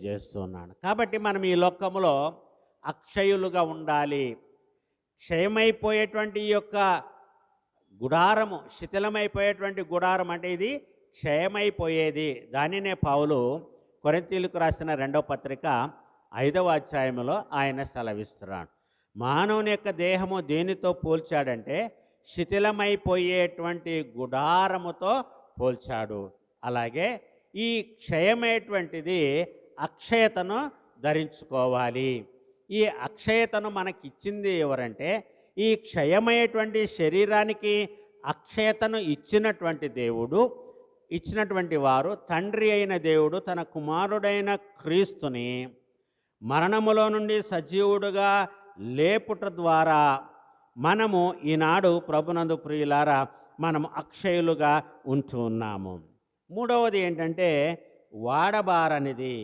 చేస్తున్నాను. కాబట్టి మనం ఈ లోకములో అక్షయులుగా ఉండాలి. క్షయమైపోయేటువంటి ఈ యొక్క గుడారము, శిథిలమైపోయేటువంటి గుడారం అంటే ఇది క్షయమైపోయేది. దానినే పౌలు కొరింథీయులకు రాసిన 2వ పత్రిక 5వ అధ్యాయంలో ఆయన సెలవిస్తున్నాడు. మానవుని యొక్క దేహము దేనితో పోల్చాడంటే శిథిలమైపోయేటువంటి గుడారముతో పోల్చాడు. అలాగే ఈ క్షయమైనటువంటిది అక్షయతను ధరించుకోవాలి. ఈ అక్షయతను మనకిచ్చింది ఎవరంటే ఈ క్షయమయ్యేటువంటి శరీరానికి అక్షయతను ఇచ్చినటువంటి దేవుడు, ఇచ్చినటువంటి వారు తండ్రి అయిన దేవుడు తన కుమారుడైన క్రీస్తుని మరణములో నుండి సజీవుడుగా లేపుట ద్వారా మనము ఈనాడు ప్రభునందు ప్రియులారా మనము అక్షయులుగా ఉంటూ ఉన్నాము. మూడవది ఏంటంటే వాడబారనిది.